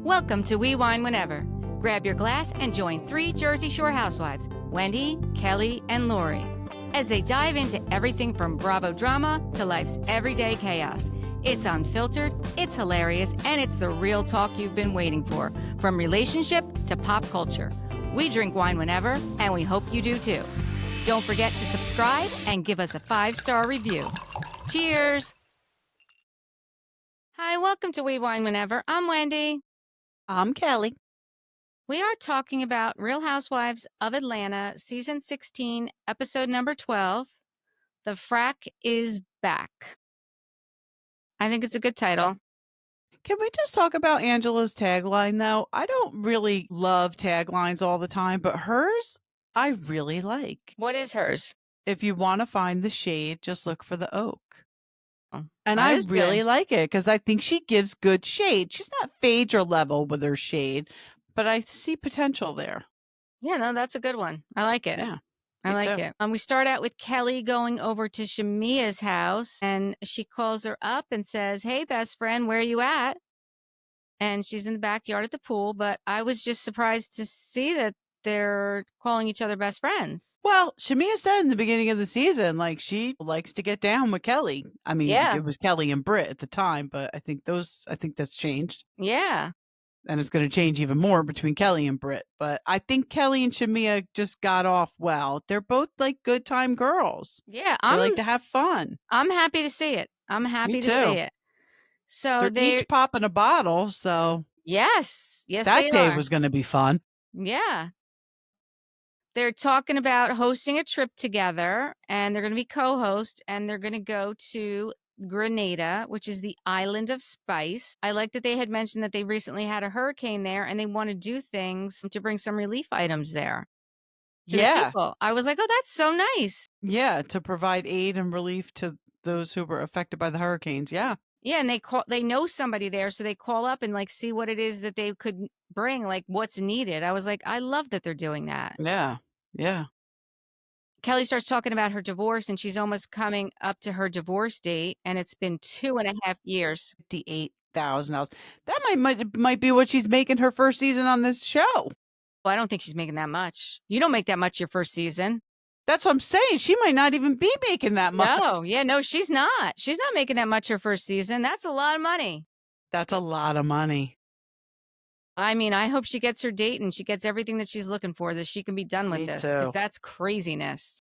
Welcome to We Wine Whenever. Grab your glass and join 3 Jersey Shore housewives, Wendy, Kelli, and Lori, as they dive into everything from Bravo drama to life's everyday chaos. It's unfiltered, it's hilarious, and it's the real talk you've been waiting for, from relationship to pop culture. We drink wine whenever, and we hope you do too. Don't forget to subscribe and give us a 5-star review. Cheers! Hi, welcome to We Wine Whenever. I'm Wendy. I'm Kelli. We are talking about Real Housewives of Atlanta, Season 16, Episode number 12. The Frack is Back. I think it's a good title. Can we just talk about Angela's tagline, though? I don't really love taglines all the time, but hers, I really like. What is hers? If you want to find the shade, just look for the oak. Oh, And that I is really good. like it because I think she gives good shade. She's not Phaedra level with her shade, but I see potential there. Yeah, no, that's a good one. I like it. Yeah. I me like too. it. We start out with Kelli going over to Shamea's house, and she calls her up and says, "Hey, best friend, where you at?" And she's in the backyard at the pool, but I was just surprised to see that they're calling each other best friends. Well, Shamea said in the beginning of the season, like, she likes to get down with Kelli. I mean, Yeah. it was Kelli and Britt at the time, but I think that's changed. Yeah. And it's going to change even more between Kelli and Britt. But I think Kelli and Shamea just got off well. They're both like good time girls. Yeah. They like to have fun. I'm happy to see it. I'm happy Me to see too. it. So They're each popping a bottle. So yes, that they day are. was going to be fun. Yeah. They're talking about hosting a trip together, and they're going to be co-hosts, and they're going to go to Grenada, which is the island of spice. I like that they had mentioned that they recently had a hurricane there, and they want to do things to bring some relief items there to the people. I was like, oh, that's so nice. Yeah, to provide aid and relief to those who were affected by the hurricanes. Yeah. Yeah, and they know somebody there, so they call up and like see what it is that they could bring, like what's needed. I was like, I love that they're doing that. Yeah. Yeah. Kelli starts talking about her divorce, and she's almost coming up to her divorce date, and it's been 2.5 years. $58,000. That might be what she's making her first season on this show. Well, I don't think she's making that much. You don't make that much your first season. That's what I'm saying. She might not even be making that much. No, she's not. She's not making that much her first season. That's a lot of money. That's a lot of money. I mean, I hope she gets her date and she gets everything that she's looking for, that she can be done with Me this, too. because that's craziness.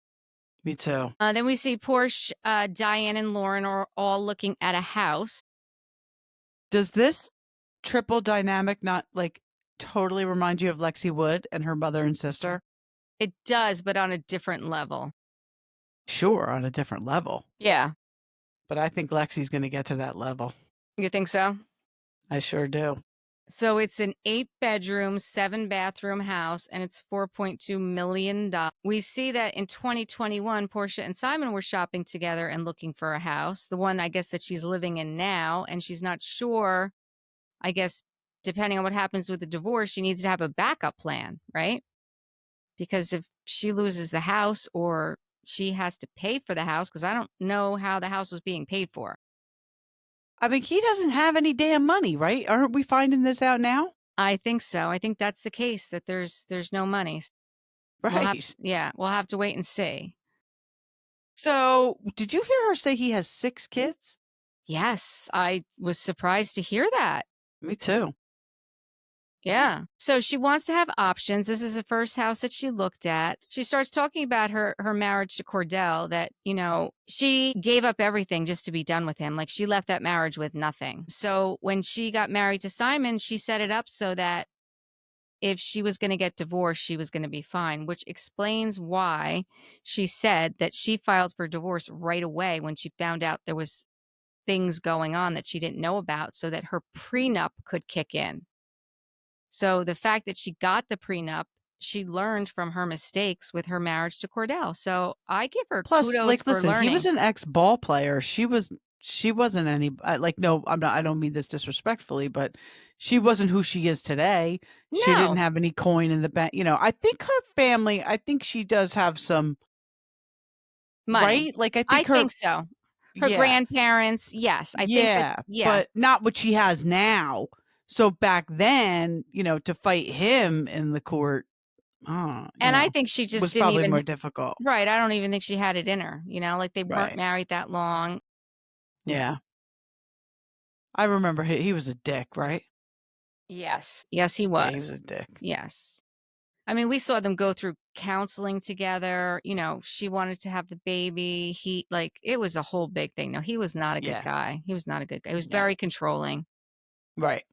Me too. Then we see Porsha, Diane, and Lauren are all looking at a house. Does this triple dynamic not like totally remind you of Lexi Wood and her mother and sister? It does, but on a different level. Sure, on a different level. Yeah. But I think Lexi's going to get to that level. You think so? I sure do. So it's an 8-bedroom, 7-bathroom house, and it's $4.2 million. We see that in 2021, Porsha and Simon were shopping together and looking for a house, the one I guess that she's living in now, and she's not sure. I guess depending on what happens with the divorce, she needs to have a backup plan, right? Because if she loses the house, or she has to pay for the house, because I don't know how the house was being paid for. I mean, he doesn't have any damn money, right? Aren't we finding this out now? I think so. I think that's the case, that there's no money. Right. We'll have to wait and see. So, did you hear her say he has 6 kids? Yes, I was surprised to hear that. Me too. Yeah. So she wants to have options. This is the first house that she looked at. She starts talking about her marriage to Cordell, that, she gave up everything just to be done with him. Like, she left that marriage with nothing. So when she got married to Simon, she set it up so that if she was going to get divorced, she was going to be fine, which explains why she said that she filed for divorce right away when she found out there was things going on that she didn't know about, so that her prenup could kick in. So the fact that she got the prenup, she learned from her mistakes with her marriage to Cordell. So I give her kudos for learning. He was an ex-ball player. She wasn't any, no, I don't mean this disrespectfully, but she wasn't who she is today. No. She didn't have any coin in the bank. I think her family, I think she does have some money. Right? Like, I think so. Her grandparents, yes. I think that, yes. But not what she has now. So back then, to fight him in the court, And I think she just was didn't probably even more difficult. right, I don't even think she had it in her, like, they weren't Right. married that long. Yeah. I remember he was a dick, right? Yes. Yes, he Yeah, he was a was. dick. Yes. I mean, we saw them go through counseling together, she wanted to have the baby, it was a whole big thing. No, he was not a good Yeah. guy. He was not a good guy. He was Yeah. very controlling. Right.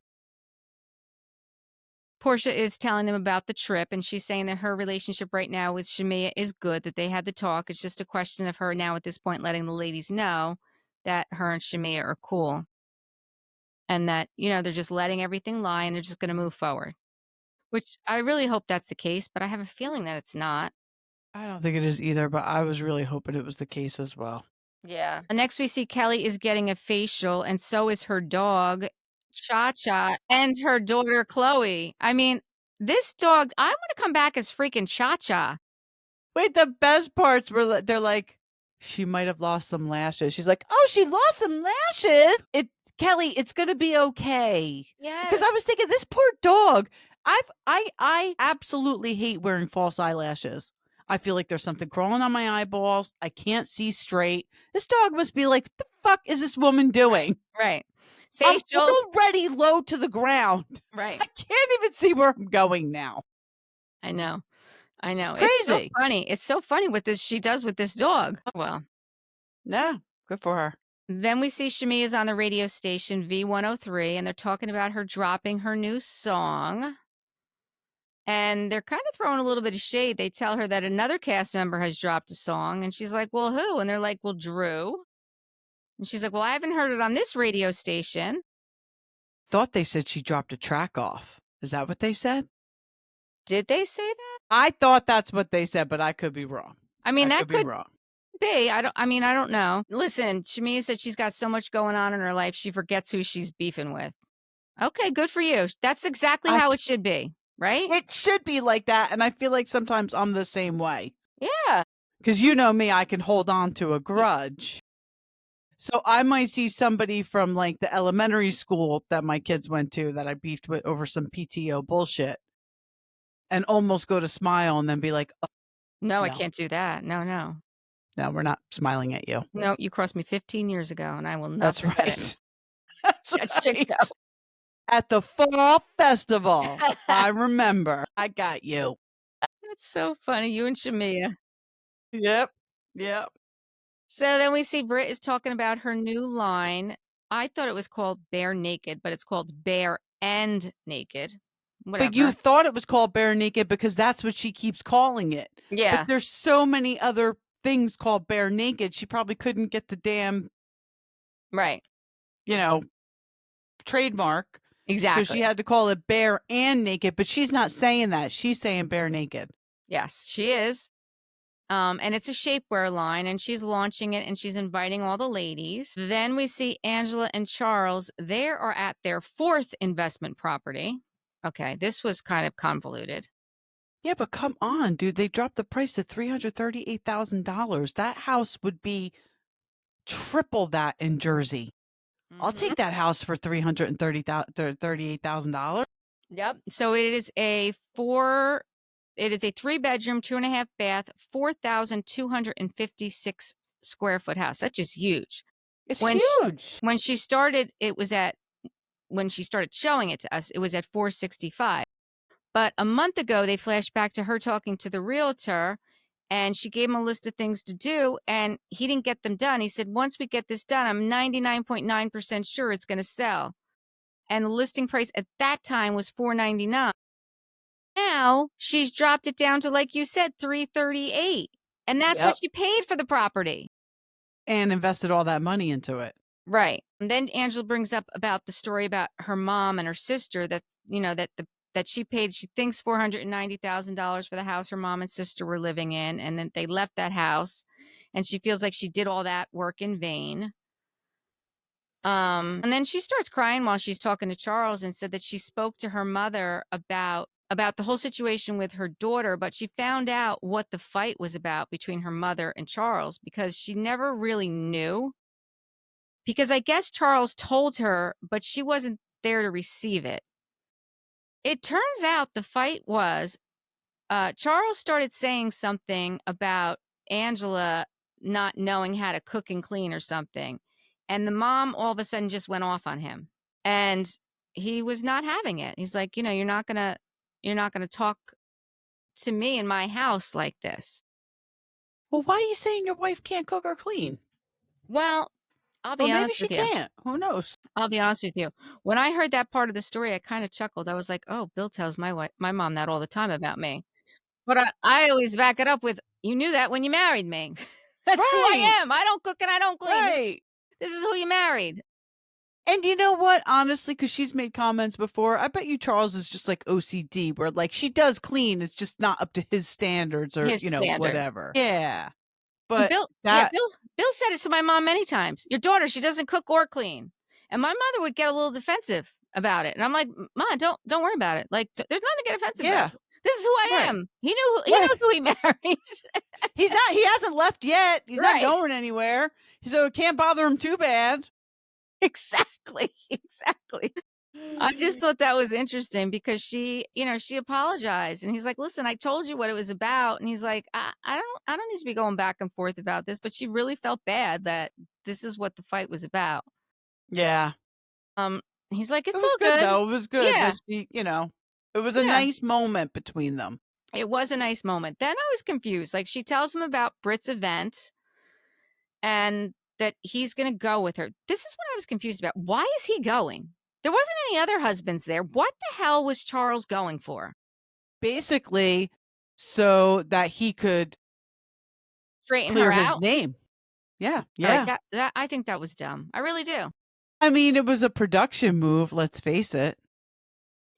Porsha is telling them about the trip, and she's saying that her relationship right now with Shamea is good, that they had the talk. It's just a question of her now at this point letting the ladies know that her and Shamea are cool and that, they're just letting everything lie and they're just going to move forward, which I really hope that's the case, but I have a feeling that it's not. I don't think it is either, but I was really hoping it was the case as well. Yeah. Next, we see Kelli is getting a facial, and so is her dog, Cha Cha, and her daughter, Chloe. I mean, this dog, I want to come back as freaking Cha Cha. Wait, the best parts were they're like, she might have lost some lashes. She's like, oh, she lost some lashes. Kelli, it's gonna be okay. Because Yes. I was thinking, this poor dog. I absolutely hate wearing false eyelashes. I feel like there's something crawling on my eyeballs. I can't see straight. This dog must be like, what the fuck is this woman doing? Right. I'm Facials. already low to the ground. Right. I can't even see where I'm going now. I know. I know. It's so Crazy. funny. It's so funny what she does with this dog. Well, Yeah, good for her. then we see Shamea's on the radio station V103, and they're talking about her dropping her new song. And they're kind of throwing a little bit of shade. They tell her that another cast member has dropped a song, and she's like, well, who? And they're like, well, Drew. And she's like, well, I haven't heard it on this radio station. Thought they said she dropped a track off. Is that what they said? Did they say that? I thought that's what they said, but I could be wrong. I mean, that be could wrong. be. I don't know. Listen, Shamea said she's got so much going on in her life, she forgets who she's beefing with. Okay, good for you. That's exactly how it should be, right? It should be like that, and I feel like sometimes I'm the same way. Yeah. Because you know me, I can hold on to a grudge. So I might see somebody from like the elementary school that my kids went to that I beefed with over some PTO bullshit and almost go to smile and then be like, oh, No, I can't do that. No. no, we're not smiling at you. No, you crossed me 15 years ago, and I will not That's forget right. it. That's That should right. go. At the fall festival. I remember. I got you. That's so funny. You and Shamea. Yep. So then we see Britt is talking about her new line. I thought it was called Bare Naked, but it's called Bare and Naked. Whatever. But you thought it was called Bare Naked because that's what she keeps calling it. Yeah. But there's so many other things called Bare Naked. She probably couldn't get the damn, right. Trademark. Exactly. So she had to call it Bare and Naked, but she's not saying that. She's saying Bare Naked. Yes, she is. And it's a shapewear line, and she's launching it, and she's inviting all the ladies. Then we see Angela and Charles. They are at their fourth investment property. Okay, this was kind of convoluted. Yeah, but come on, dude. They dropped the price to $338,000. That house would be triple that in Jersey. I'll take that house for $338,000. Yep. So it is a 3-bedroom, 2.5 bath, 4,256 square foot house. That's just huge. It's huge. When she started showing it to us, it was at 465. But a month ago, they flashed back to her talking to the realtor, and she gave him a list of things to do, and he didn't get them done. He said, once we get this done, I'm 99.9% sure it's going to sell. And the listing price at that time was $499. Now she's dropped it down to, like you said, $338. And that's what she paid for the property. And invested all that money into it. Right. And then Angela brings up about the story about her mom and her sister that, that she paid, she thinks $490,000 for the house her mom and sister were living in. And then they left that house, and she feels like she did all that work in vain. And then she starts crying while she's talking to Charles, and said that she spoke to her mother about the whole situation with her daughter, but she found out what the fight was about between her mother and Charles, because she never really knew. Because I guess Charles told her, but she wasn't there to receive it. It turns out the fight was Charles started saying something about Angela not knowing how to cook and clean or something. And the mom all of a sudden just went off on him. And he was not having it. He's like, you're not gonna talk to me in my house like this. Well, why are you saying your wife can't cook or clean? Well, I'll Or be maybe honest she with you. can't. Who knows? I'll be honest with you. When I heard that part of the story, I kind of chuckled. I was like, "Oh, Bill tells my mom that all the time about me." But I always back it up with, "You knew that when you married me. That's who Right. I am. I don't cook and I don't clean. Right. This is who you married." And you know what? Honestly, because she's made comments before, I bet you Charles is just like OCD, where like she does clean, it's just not up to his standards or, His standards. whatever. Yeah. And But Bill, yeah, that, Bill said it to my mom many times. Your daughter, she doesn't cook or clean. And my mother would get a little defensive about it. And I'm like, "Ma, don't worry about it. Like, there's nothing to get offensive yeah, about. This is who I right. am." He Right. knows who he married. He hasn't left yet. He's not Right. going anywhere. So it can't bother him too bad. Exactly. Exactly. I just thought that was interesting because she apologized and he's like, "Listen, I told you what it was about." And he's like, I don't need to be going back and forth about this, but she really felt bad that this is what the fight was about. Yeah. Um, he's like, It "It's was all good good." though. It was good Yeah. that it was a Yeah. nice moment between them. It was a nice moment. Then I was confused. Like, she tells him about Britt's event and that he's going to go with her. This is what I was confused about. Why is he going? There wasn't any other husbands there. What the hell was Charles going for? Basically, so that he could Straighten her clear his out? name. Yeah. All right, Yeah. that I think that was dumb. I really do. I mean, it was a production move, let's face it.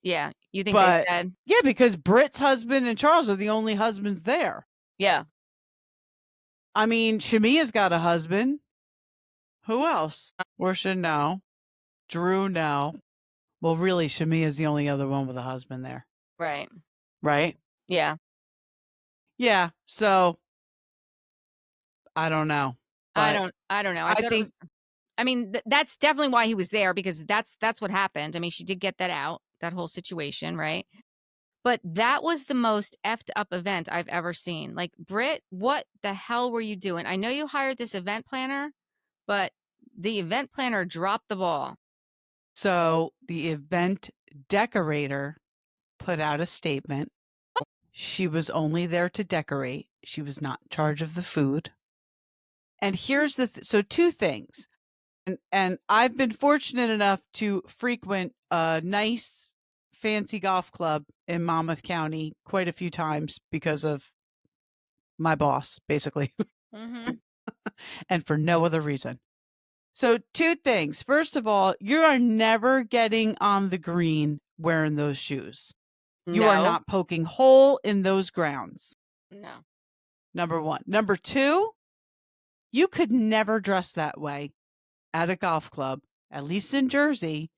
Yeah, you think they But said? yeah, because Britt's husband and Charles are the only husbands there. Yeah. I mean, Shamea's got a husband. Who else? Porsha, no. Drew, no. Well, really, Shamea's the only other one with a husband there. Right. Right? Yeah. Yeah. So I don't know. I But don't I don't know. I I thought it think was I mean, that's definitely why he was there because that's what happened. I mean, she did get that out, that whole situation, right? But that was the most effed up event I've ever seen. Like, Britt, what the hell were you doing? I know you hired this event planner, but the event planner dropped the ball. so. The event decorator put out a statement. She was only there to decorate. She was not in charge of the food. And here's so two things. And I've been fortunate enough to frequent a nice fancy golf club in Monmouth County quite a few times because of my boss, basically, Mm-hmm. and for no other reason. So, two things. First of all, you are never getting on the green wearing those shoes. You are No. not poking hole in those grounds. No. Number one. Number two, you could never dress that way at a golf club, at least in Jersey.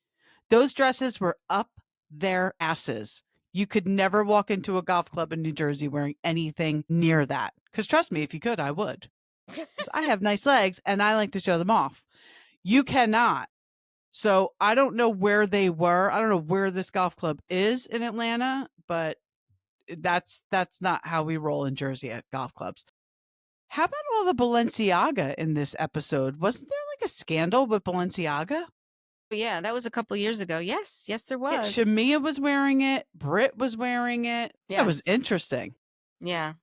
Those dresses were up their asses. You could never walk into a golf club in New Jersey wearing anything near that. Because trust me, if you could, I would. 'Cause I have nice legs and I like to show them off. You cannot. So I don't know where they were. I don't know where this golf club is in Atlanta, but that's not how we roll in Jersey at golf clubs. How about all the Balenciaga in this episode? Wasn't there like a scandal with Balenciaga? But yeah, that was a couple years ago. Yes. Yes, there Yeah, was. Shamea was wearing it. Britt was wearing it. That was Yes. interesting. Yeah.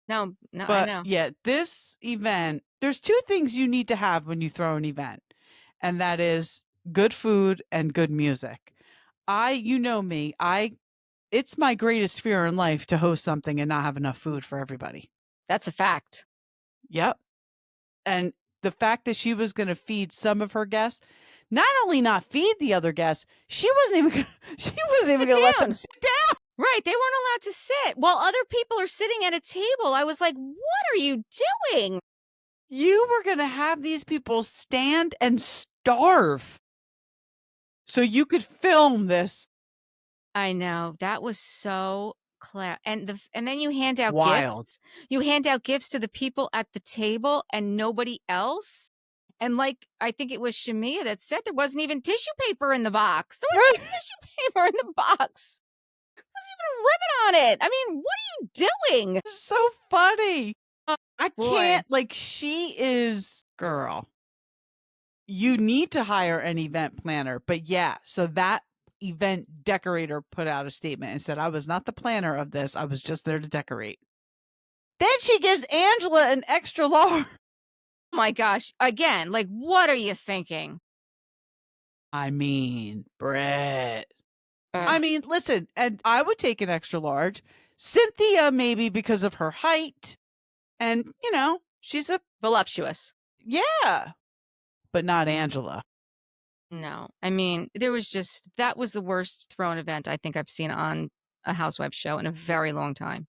No, I But know. yeah, this event, there's two things you need to have when you throw an event, and that is good food and good music. You know me, it's my greatest fear in life to host something and not have enough food for everybody. That's a fact. Yep. And the fact that she was going to feed some of her guests, not only not feed the other guests, she wasn't even going to let them sit down. Right, they weren't allowed to sit while other people are sitting at a table. I was like, "What are you doing?" You were going to have these people stand and starve so you could film this. I know. That was so and then you hand out Wild. gifts. You hand out gifts to the people at the table and nobody else. And like, I think it was Shamea that said there wasn't even tissue paper in the box. There wasn't Right. even tissue paper in the box. There wasn't even a ribbon on it. I mean, what are you doing? So funny. Oh, I boy. can't, like, she is, girl. You need to hire an event planner. But yeah, so that event decorator put out a statement and said, I was not the planner of this. I was just there to decorate. Then she gives Angela an extra large. Oh my gosh. Again, like, what are you thinking? I mean, Britt. I Ugh, mean, listen, and I would take an extra large. Cynthia, maybe because of her height. And, she's a, voluptuous. yeah, but not Angela. No. I mean, there was just, that was the worst thrown event I think I've seen on a Housewives show in a very long time.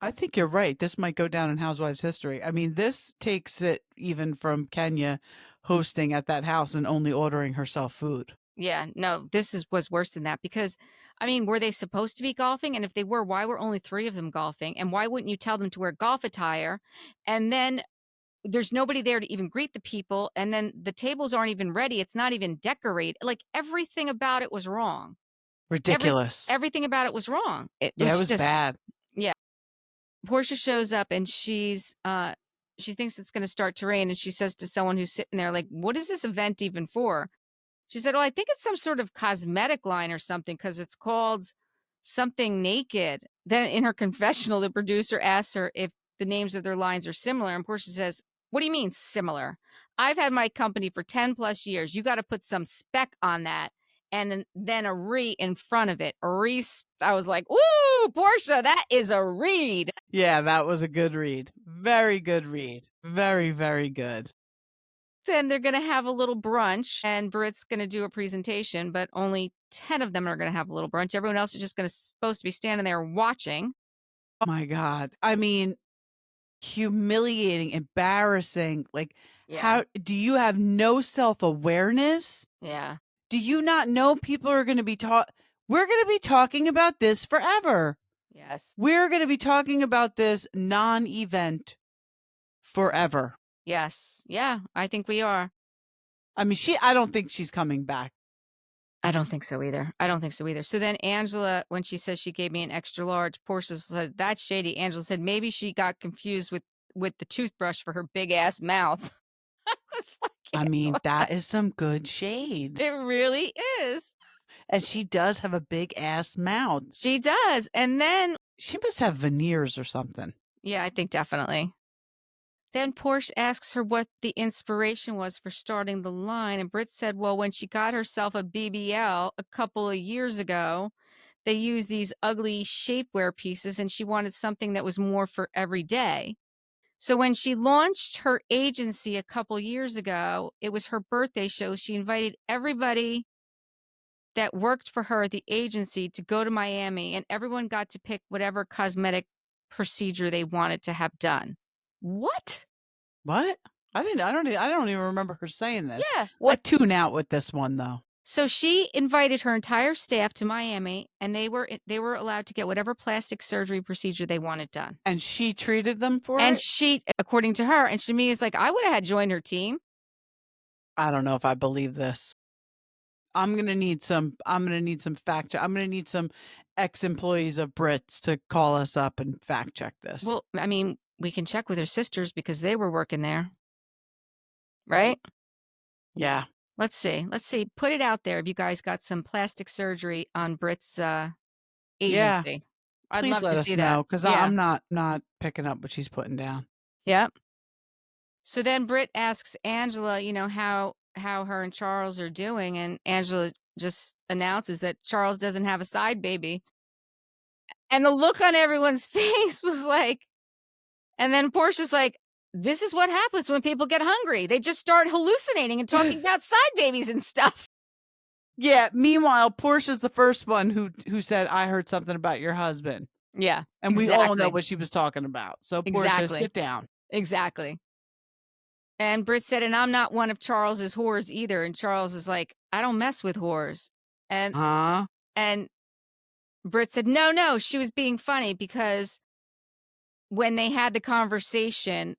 I think you're right. This might go down in Housewives history. I mean, this takes it even from Kenya hosting at that house and only ordering herself food. Yeah, no, was worse than that because, I mean, were they supposed to be golfing? And if they were, why were only 3 of them golfing? And why wouldn't you tell them to wear golf attire? And then there's nobody there to even greet the people, and then the tables aren't even ready. It's not even decorated. Like, everything about it was wrong. Ridiculous. Everything about it was wrong. It Yeah, it was was just, bad. yeah. Porsha shows up and she thinks it's gonna start to rain, and she says to someone who's sitting there, like, "What is this event even for?" She said, "Well, I think it's some sort of cosmetic line or something because it's called something naked." Then in her confessional, the producer asks her if the names of their lines are similar. And Portia says, "What do you mean similar? I've had my company for 10 plus years. You got to put some spec on that. And then a re in front of it. A re. I was like, ooh, Portia, that is a read. Yeah, that was a good read. Very good read. Very, very good. Then they're going to have a little brunch and Britt's going to do a presentation, but only 10 of them are going to have a little brunch. Everyone else is just going to supposed to be standing there watching. Oh my God. I mean, humiliating, embarrassing. Like, Yeah. how do you have no self awareness? Yeah. Do you not know people are going to be taught? We're going to be talking about this forever. Yes. We're going to be talking about this non event forever. Yes. Yeah, I think we are. I mean, I don't think she's coming back. I don't think so either. I don't think so either. So then Angela, when she says she gave me an extra large, Portia said, "That's shady." Angela said, "Maybe she got confused with the toothbrush for her big ass mouth." I was like, I mean, Angela, that is some good shade. it really is. And she does have a big ass mouth. She does. And then, She must have veneers or something. yeah, I think definitely. Then Porsche asks her what the inspiration was for starting the line. And Britt said, well, when she got herself a BBL a couple of years ago, they used these ugly shapewear pieces and she wanted something that was more for every day. So when she launched her agency a couple years ago, it was her birthday show. She invited everybody that worked for her at the agency to go to Miami, and everyone got to pick whatever cosmetic procedure they wanted to have done. What? What? I don't even remember her saying this. Yeah. I tune out with this one though. So she invited her entire staff to Miami, and they were allowed to get whatever plastic surgery procedure they wanted done. And she treated them for And it? she, according to her, and Shamea is like, I would have had joined her team. I don't know if I believe this. I'm going to need some fact check. I'm going to need some ex-employees of Brits to call us up and fact check this. Well, I mean, we can check with her sisters because they were working there. Right? Yeah. Let's see. Put it out there if you guys got some plastic surgery on Britt's agency. I'd Please love let to us see know that. because Yeah. I'm not picking up what she's putting down. Yep. So then Britt asks Angela, how her and Charles are doing, and Angela just announces that Charles doesn't have a side baby. And the look on everyone's face was like, and then Portia's like, this is what happens when people get hungry. They just start hallucinating and talking about side babies and stuff. Yeah. Meanwhile, Portia's the first one who said, "I heard something about your husband." Yeah. And we all know exactly. what she was talking about. So Portia, Exactly. sit down. Exactly. And Britt said, and I'm not one of Charles's whores either. And Charles is like, I don't mess with whores. And and Britt said, no, she was being funny because when they had the conversation,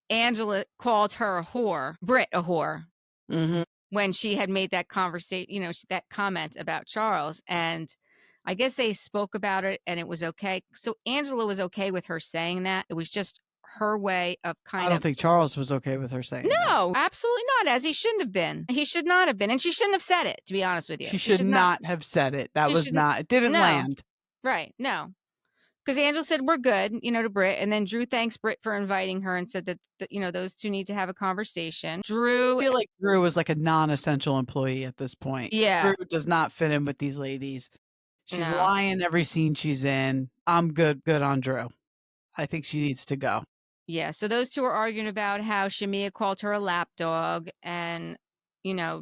Angela called her a whore, Britt a whore, Mm-hmm. when she had made that conversation, that comment about Charles. And I guess they spoke about it and it was okay. So Angela was okay with her saying that. It was just her way of I kind don't of. think Charles was okay with her saying that. No, absolutely not. As he shouldn't have been. He should not have been. And she shouldn't have said it, to be honest with you. She should not have said it. That She was shouldn't. not, it didn't No. land. Right. No. Because Angela said, we're good, to Britt. And then Drew thanks Britt for inviting her and said that, those two need to have a conversation. Drew. I feel like Drew was like a non-essential employee at this point. Yeah. Drew does not fit in with these ladies. She's No. lying every scene she's in. I'm good on Drew. I think she needs to go. Yeah. So those two are arguing about how Shamea called her a lapdog. And,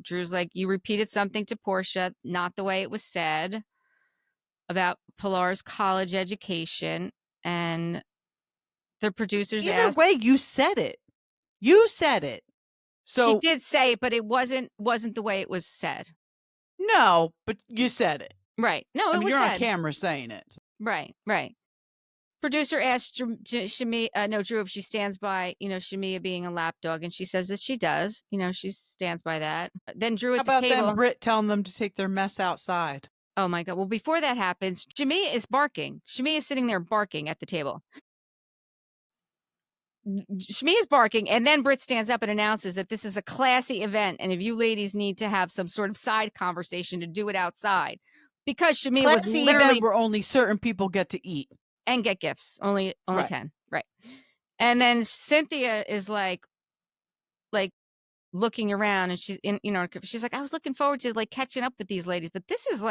Drew's like, you repeated something to Porsha, not the way it was said, about Pilar's college education. And the producers Either asked. way, you said it. You said it. So she did say it, but it wasn't the way it was said. No, but you said it. Right. No, it was you're said. on camera saying it. Right. Producer asked Shamea, Drew, if she stands by, Shamea being a lapdog, and she says that she does. She stands by that. Then Drew at How the about table. them Britt telling them to take their mess outside? Oh my God. Well, before that happens, Shamea is barking. Shamea is sitting there barking at the table. Shamea's barking, and then Britt stands up and announces that this is a classy event, and if you ladies need to have some sort of side conversation, to do it outside. Because Shamea was literally event where only certain people get to eat and get gifts. Only Right. 10. Right. And then Cynthia is like looking around, and she's she's like, I was looking forward to catching up with these ladies, but this is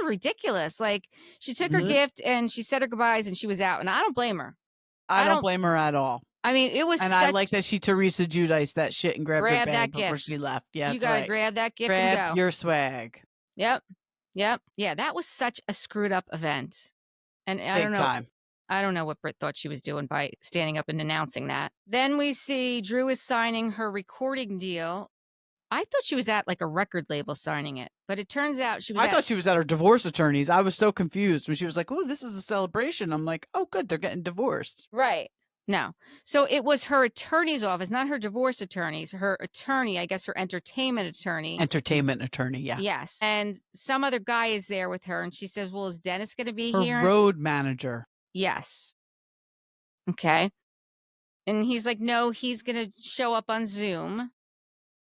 ridiculous. She took her gift and she said her goodbyes and she was out, and I don't blame her. I don't blame her at all. I mean, it was And I like that she Teresa Judice that shit and grabbed her grab bag that before gift. she left. Yeah, you that's gotta right. grab that gift Grab and go. your swag. Yep. Yeah, that was such a screwed up event. And I Big don't know. time. I don't know what Britt thought she was doing by standing up and announcing that. Then we see Drew is signing her recording deal. I thought she was at a record label signing it, but it turns out she was I thought she was at her divorce attorney's. I was so confused when she was like, oh, this is a celebration. I'm like, oh, good. They're getting divorced. Right. No. So it was her attorney's office, not her divorce attorney's. Her attorney, I guess her entertainment attorney. Entertainment attorney, yeah. Yes. And some other guy is there with her, and she says, well, is Dennis going to be here? Her road manager. Yes. Okay. And he's like, no, he's going to show up on Zoom.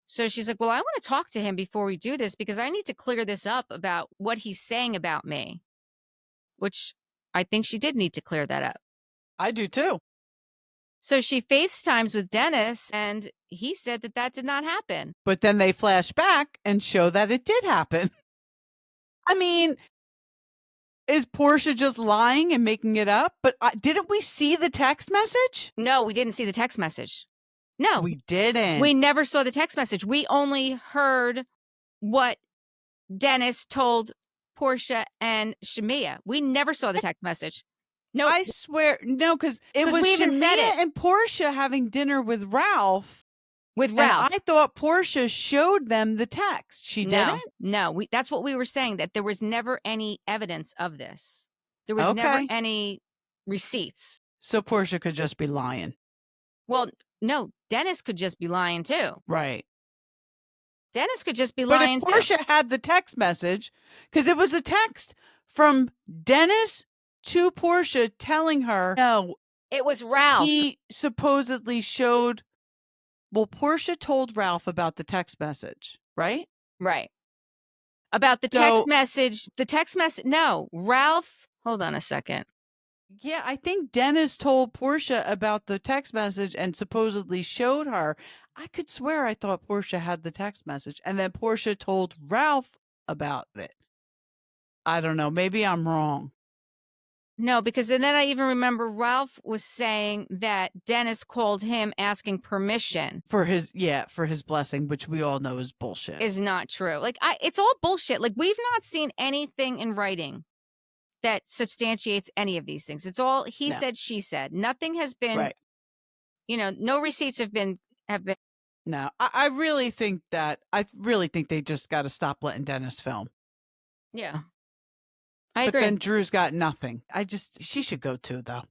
So she's like, well, I want to talk to him before we do this because I need to clear this up about what he's saying about me, which I think she did need to clear that up. I do too. So she FaceTimes with Dennis, and he said that did not happen. But then they flash back and show that it did happen. I mean, is Porsha just lying and making it up? But didn't we see the text message? No, we didn't see the text message. No. We didn't. We never saw the text message. We only heard what Dennis told Porsha and Shamea. We never saw the text message. No, I swear, no, because it was we even said Shamea it. and Porsha having dinner with Ralph. With And Ralph. I thought Porsha showed them the text. She didn't? No, that's what we were saying, that there was never any evidence of this. There was never any receipts. So Porsha could just be lying. Well, no, Dennis could just be lying too. Right. Dennis could just be lying too. But if Porsha had the text message, because it was a text from Dennis to Porsha telling her, no, it was Ralph. He supposedly showed, well, Porsha told Ralph about the text message, right? Right. About the text message. No, Ralph, hold on a second. Yeah, I think Dennis told Porsha about the text message and supposedly showed her. I could swear I thought Porsha had the text message, and then Porsha told Ralph about it. I don't know. Maybe I'm wrong. No, because and then I even remember Ralph was saying that Dennis called him asking permission for his blessing, which we all know is bullshit. Is not true. It's all bullshit. We've not seen anything in writing that substantiates any of these things. It's all he said, she said. Nothing has been, right. No receipts have been. No, I really think they just got to stop letting Dennis film. Yeah. I agree. But then Drew's got nothing. She should go too, though.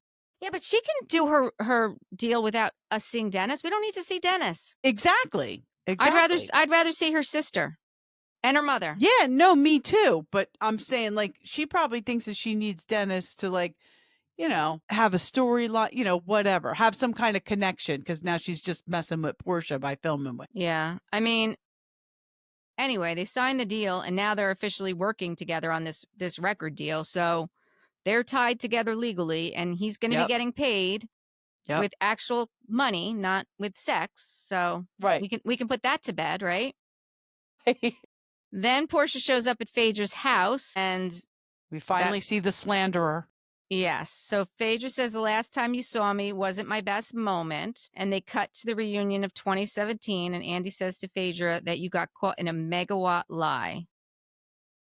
Yeah, but she can do her deal without us seeing Dennis. We don't need to see Dennis. Exactly. I'd rather see her sister and her mother. Yeah, no, me too. But I'm saying, like, she probably thinks that she needs Dennis to, like, have a storyline, whatever, have some kind of connection because now she's just messing with Porsha by filming with. Yeah. I mean, anyway, they signed the deal and now they're officially working together on this record deal. So they're tied together legally and he's going to be Yep. getting paid Yep. with actual money, not with sex. So Right. we can put that to bed, right? Then Porsha shows up at Phaedra's house and We finally see the slanderer. yes. So Phaedra says the last time you saw me wasn't my best moment. And they cut to the reunion of 2017. And Andy says to Phaedra that you got caught in a megawatt lie.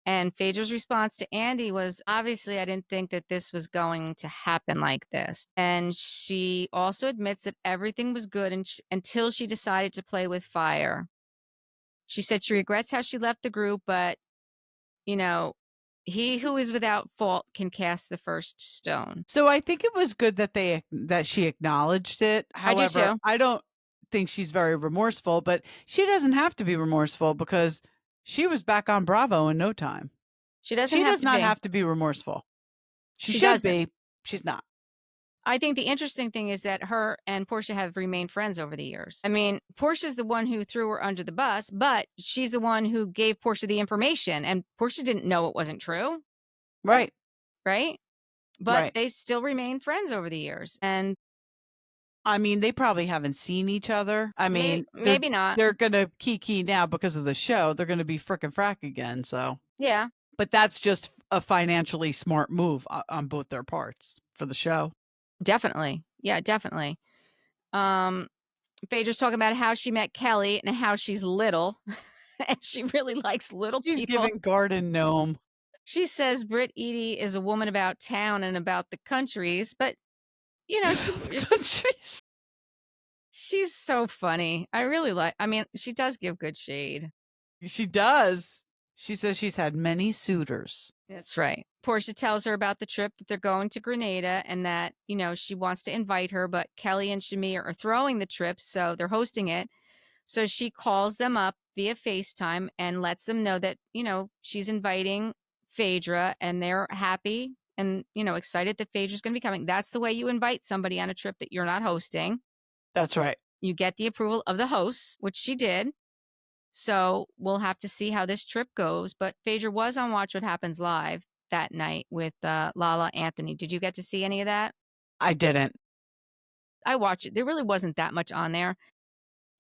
And Phaedra's response to Andy was, obviously, I didn't think that this was going to happen like this. And she also admits that everything was good until she decided to play with fire. She said she regrets how she left the group, but, he who is without fault can cast the first stone. So I think it was good that she acknowledged it. I do However, too. I don't think she's very remorseful, but she doesn't have to be remorseful because she was back on Bravo in no time. She doesn't She have does to not be. have to be remorseful. She should doesn't. be. She's not. I think the interesting thing is that her and Porsha have remained friends over the years. I mean, Portia's the one who threw her under the bus, but she's the one who gave Porsha the information, and Porsha didn't know it wasn't true. Right. Right? But Right. they still remain friends over the years. And I mean, they probably haven't seen each other. I mean, maybe not. They're going to kiki now because of the show. They're going to be frickin' Frack again. So, yeah. But that's just a financially smart move on both their parts for the show. Definitely. Yeah, definitely. Phaedra's talking about how she met Kelli and how she's little. And she really likes little She's people. giving garden gnome. She says Britt Edie is a woman about town and about the countries, but she's so funny. I mean, she does give good shade. She does. She says she's had many suitors. That's right. Porsha tells her about the trip that they're going to Grenada and that, she wants to invite her, but Kelli and Shamea are throwing the trip, so they're hosting it. So she calls them up via FaceTime and lets them know that, she's inviting Phaedra and they're happy and, excited that Phaedra's going to be coming. That's the way you invite somebody on a trip that you're not hosting. That's right. You get the approval of the hosts, which she did. So we'll have to see how this trip goes. But Phaedra was on Watch What Happens Live that night with Lala Anthony. Did you get to see any of that? I didn't. I watched it. There really wasn't that much on there.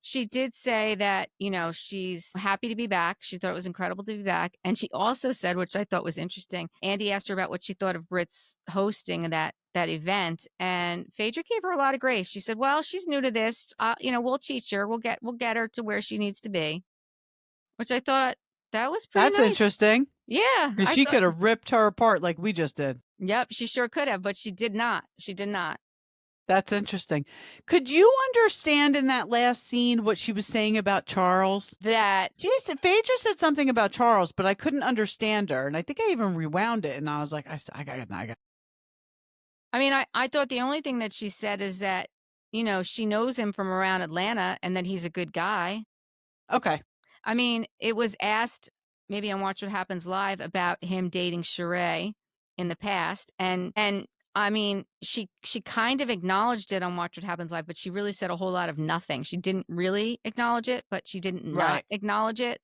She did say that, she's happy to be back. She thought it was incredible to be back. And she also said, which I thought was interesting, Andy asked her about what she thought of Britt's hosting that event. And Phaedra gave her a lot of grace. She said, well, she's new to this. We'll teach her. We'll get her to where she needs to be. Which I thought that was pretty That's nice. interesting. Yeah. Because she could have ripped her apart like we just did. Yep, she sure could have, but she did not. She did not. That's interesting. Could you understand in that last scene what she was saying about Charles? Phaedra said something about Charles, but I couldn't understand her. And I think I even rewound it and I was like, I got it. I mean, I thought the only thing that she said is that, she knows him from around Atlanta and that he's a good guy. Okay. I mean, it was asked maybe on Watch What Happens Live about him dating Sheree in the past. And I mean, she kind of acknowledged it on Watch What Happens Live, but she really said a whole lot of nothing. She didn't really acknowledge it, but she didn't not acknowledge it.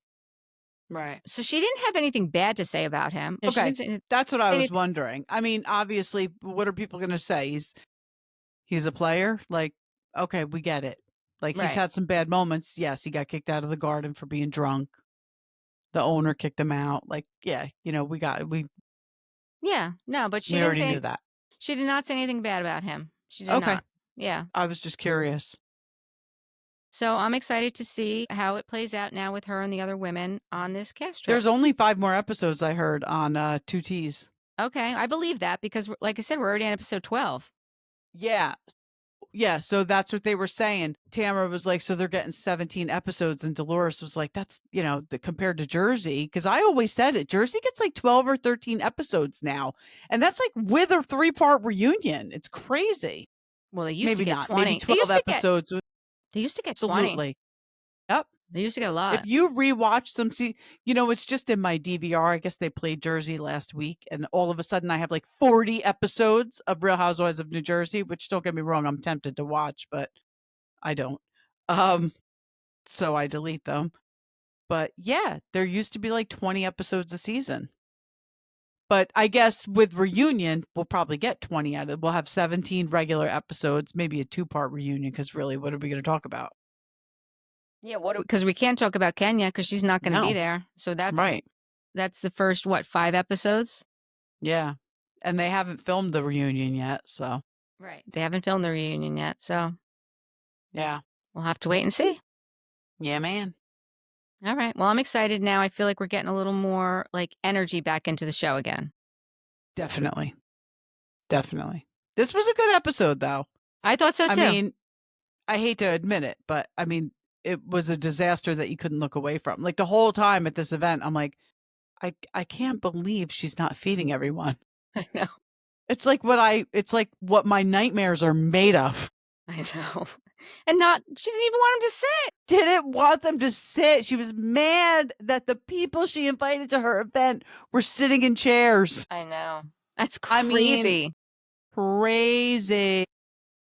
Right. So she didn't have anything bad to say about him. Okay. That's what I was wondering. I mean, obviously, what are people going to say? He's a player? Like, okay, we get it. Like, he's had some bad moments. Yes, he got kicked out of the garden for being drunk. The owner kicked him out. Like, yeah, Yeah, no, but she already knew that. She did not say anything bad about him. She did not. Yeah. I was just curious. So I'm excited to see how it plays out now with her and the other women on this cast trip. There's only 5 more episodes I heard on 2Ts. Okay, I believe that because, like I said, we're already on episode 12. Yeah. Yeah, so that's what they were saying. Tamara was like, so they're getting 17 episodes, and Dolores was like, that's, compared to Jersey, because I always said it. Jersey gets like 12 or 13 episodes now, and that's like with a 3-part reunion. It's crazy. Well, they used to Maybe get not. Maybe 20. They 12 used to get episodes. they used to get 20. Absolutely. Yep. They used to get a If lot. you rewatch some, see, it's just in my DVR. I guess they played Jersey last week, and all of a sudden I have like 40 episodes of Real Housewives of New Jersey, which, don't get me wrong, I'm tempted to watch, but I don't. So I delete them. But yeah, there used to be like 20 episodes a season. But I guess with reunion, we'll probably get 20 out of it. We'll have 17 regular episodes, maybe a 2-part reunion, because really, what are we going to talk about? Yeah, because we can't talk about Kenya because she's not going to be No. there. So Right. that's the first 5 episodes? Yeah. And they haven't filmed the reunion yet, so. Right. They haven't filmed the reunion yet, so Yeah. we'll have to wait and see. Yeah, man. All right. Well, I'm excited now. I feel like we're getting a little more like energy back into the show again. Definitely. Definitely. This was a good episode, though. I thought so too. I mean, I hate to admit it, but I mean, it was a disaster that you couldn't look away from. Like the whole time at this event, I'm like, I can't believe she's not feeding everyone. I know. It's like what my nightmares are made of. I know. And she didn't even want him to sit. Didn't want them to sit. She was mad that the people she invited to her event were sitting in chairs. I know. That's I mean, crazy. crazy.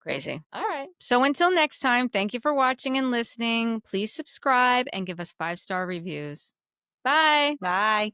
Crazy. All right. So until next time, thank you for watching and listening. Please subscribe and give us 5-star reviews. Bye. Bye.